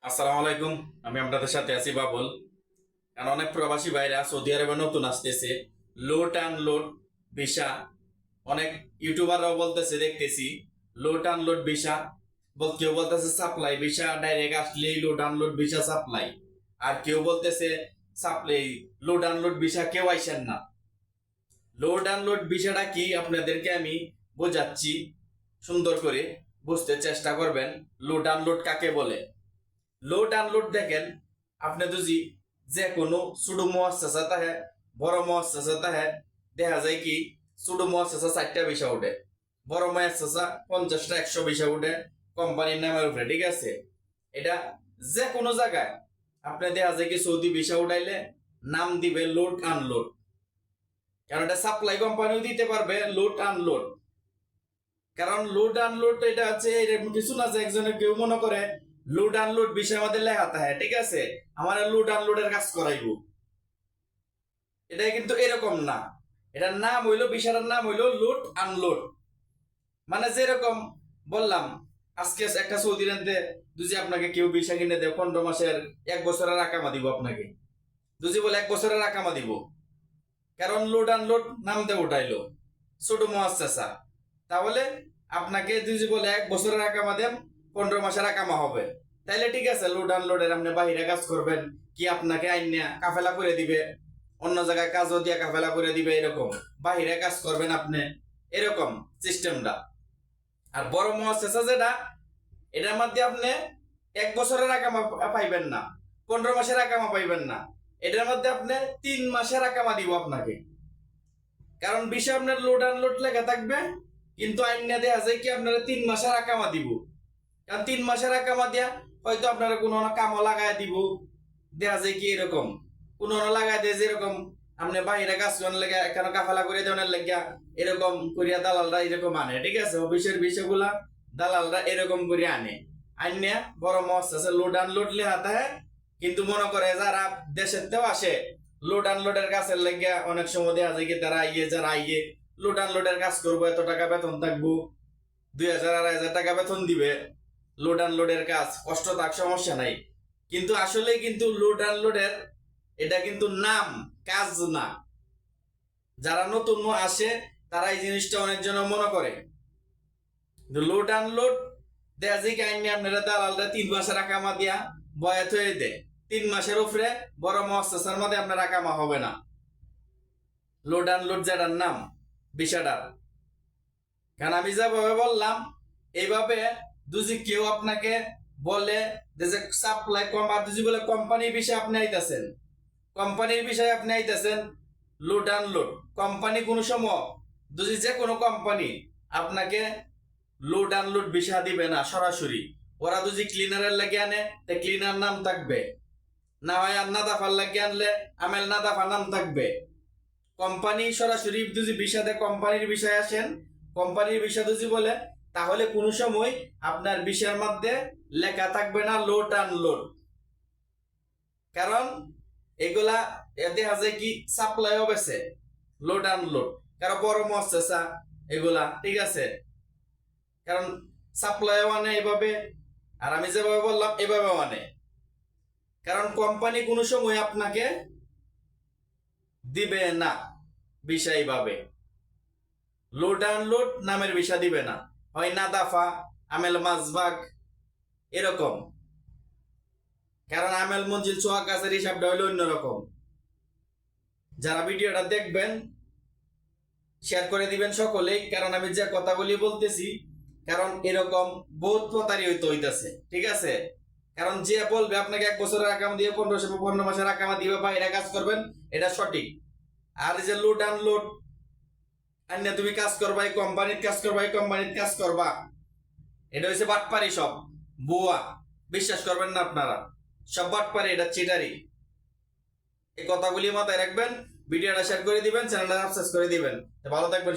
আসসালামু আলাইকুম। আমি আপনাদের সাথে আছি বাবুল। কারণ অনেক প্রবাসী ভাইরা সৌদি আরবে নতুন আসতেছে, লোড আনলোড ভিসা। অনেক ইউটিউবাররাও বলতেছে, দেখতেছি লোড আনলোড ভিসা। কেউ বলতেছে সাপ্লাই ভিসা, ডাইরেক্ট আসলেই লোড আনলোড ভিসা সাপ্লাই। আর কেউ বলতেছে সাপ্লাই লোড আনলোড ভিসা কেউ আইসেন না। লোড আনলোড ভিসাটা কি আপনাদেরকে আমি বোঝাচ্ছি, সুন্দর করে বুঝতে চেষ্টা করবেন। লোড আনলোড কাকে বলে? লোড আনলোড দেখেন, আপনি যদি যে কোনো ছোট মুআসসাসা তাহে বড় মুআসসাসা তাহে দেখা যায় কি ছোট মুআসসাসা 4টা ভিসা উঠে, বড় মুআসসাসা 50টা 100 ভিসা উঠে কোম্পানির নামের উপরে। ঠিক আছে, এটা যে কোনো জায়গায় আপনি দেখা যায় কি সৌদি ভিসা উঠাইলে নাম দিবে লোড আনলোড। কারণ এটা সাপ্লাই কোম্পানিও দিতে পারবে লোড আনলোড। কারণ লোড আনলোড এটা হচ্ছে এরকম কিছু না যে একজনে কেউ মনে করে লোড আনলোড বিষয় আমাদের লেখা থাকে, ঠিক আছে, আমার লোড আনলোডের কাজ করাইবো, এটা কিন্তু এরকম না। এটার নাম হইলো, বিষয়টার নাম হইলো লোড আনলোড। মানে যেরকম বললাম, আজকে একটা সৌদি রেন্টে যদি আপনাকে কেউ ভিসা কিনে দেয় 15 মাসের 1 বছরের আকামা দিব আপনাকে, যদি বলে 1 বছরের আকামা দিব, কারণ লোড আনলোড নামতে উঠাইলো ছোট মুআসসাসা। তাহলে আপনাকে যদি বলে 1 বছরের আকামা দেন 15 মাসের আকামা হবে, তাইলে ঠিক আছে, লোড আনলোডের আপনি বাহিরে কাজ করবেন, কি আপনাকে আইনা কাফেলা করে দিবে, অন্য জায়গায় কাজও দিয়ে কাফেলা করে দিবে, এরকম বাহিরে কাজ করবেন আপনি, এরকম সিস্টেমটা। আর বড় মুআসসাসা যেটা, এটার মধ্যে আপনি 1 বছরের আকামা পাইবেন না, 15 মাসের আকামা পাইবেন না, এটার মধ্যে আপনি 3 মাসের আকামা দিব আপনাকে। কারণ বিষয় আপনার লোড আনলোড লেখা থাকবে, কিন্তু আইনে দেখা যায় কি আপনারা 3 মাসের আকামা দিব। কারণ 3 মাসের আকামা দিয়া হয়তো আপনারা কোনো কামও লাগাই দিব, দেখা যায় কি এরকম কোনো লাগাই দেয়, যেরকম আপনি বাইরে কাজ করার লেগে কেন কাফালা করে দেওয়ার লেগে এরকম করিয়া দালালরা এরকম আনে। ঠিক আছে, অফিসের বিষয়গুলা দালালরা এরকম করে আনে, আইনে বড় মুআসসাসা লোড আনলোড লেখা থাকে। কিন্তু মনে করে যারা দেশের তেও আসে লোড আনলোডের কাজের লেগে, অনেক সময় দেখা যায় কি তারা যারা লোড আনলোডের কাজ করবো, এত টাকা বেতন থাকবো, 2000 2500 টাকা বেতন দিবে, লোড আনলোডের কাজ কষ্ট থাক, সমস্যা নাই। কিন্তু আসলে কিন্তু লোড আনলোডের এটা কিন্তু নাম, কাজ না। যারা নতুন আসে তারা এই জিনিসটা অনেক জন মনে করে লোড আনলোড। দেখা যায় কি আইনি আপনারা দালালরা 3 মাসের আকামা দিয়া বয়াত হয়ে দেয়, 3 মাসের উপরে বড় মুআসসাসার মধ্যে আপনার আকামা হবে না। লোড আনলোড যেটার নাম বিষয়টার, কারণ আমি যেভাবে বললাম এইভাবে যদি কেউ আপনাকে বলে যে সাপ্লাই কম, আর যদি বলে কোম্পানির বিষয়ে আপনি আইতাছেন, কোম্পানির বিষয়ে আপনি আইতাছেন লোড আনলোড, কোম্পানি কোনো সময় যদি যে কোনো কোম্পানি আপনাকে লোড আনলোড বিষয় দিবে না সরাসরি। ওরা যদি ক্লিনারের লাগে আনে তে ক্লিনার নাম থাকবে, না হয় আর নাদাফার লাগে আনলে আমেল নাদাফা নাম থাকবে। কোম্পানি সরাসরি যদি বিষয় দেয়, কোম্পানির বিষয়ে আসেন, কোম্পানির বিষয় যদি বলে, তাহলে কোনো সময় আপনার বিষয়ের মধ্যে লেখা থাকবে না লোড আনলোড। কারণ এগুলা দেখা যায় কি সাপ্লাই হবেছে লোড আনলোড, কারণ বড় মুআসসাসা এগুলা, ঠিক আছে, কারণ সাপ্লাই মানে এভাবে, আর আমি যেভাবে বললাম এভাবে মানে। কারণ কোম্পানি কোনো সময় আপনাকে দিবে না বিষয় এইভাবে, লোড আনলোড নামের বিষয় দিবে না, হয় নাদাফা, আমেল মাজবাক, এরকম। কারণ আমেল মঞ্জিল সোহাগ গাছের হিসাবটা হইলো অন্যরকম। যারা ভিডিওটা দেখবেন শেয়ার করে দিবেন সকলেই, কারণ আমি যে কথাগুলি বলতেছি, কারণ এরকম বহুত প্রতারিত হইতেছে। ঠিক আছে, কারণ যে বলবে আপনাকে 1 বছরের আকামা দিয়ে 15 মাসের আকামা দিবে বা এটা কাজ করবেন, এটা সঠিক। আর যে লোড আনলোড আইনে তুমি কাজ করবা, এই কোম্পানির কাজ করবা, এই কোম্পানির কাজ করবা, এটা হচ্ছে বাটপারি, সব বুয়া, বিশ্বাস করবেন না আপনারা, সব বাটপারি, এটা চিটারি। এই কথাগুলি মাথায় রাখবেন, ভিডিওটা শেয়ার করে দিবেন, চ্যানেলটা সাবস্ক্রাইব করে দিবেন। ভালো থাকবেন।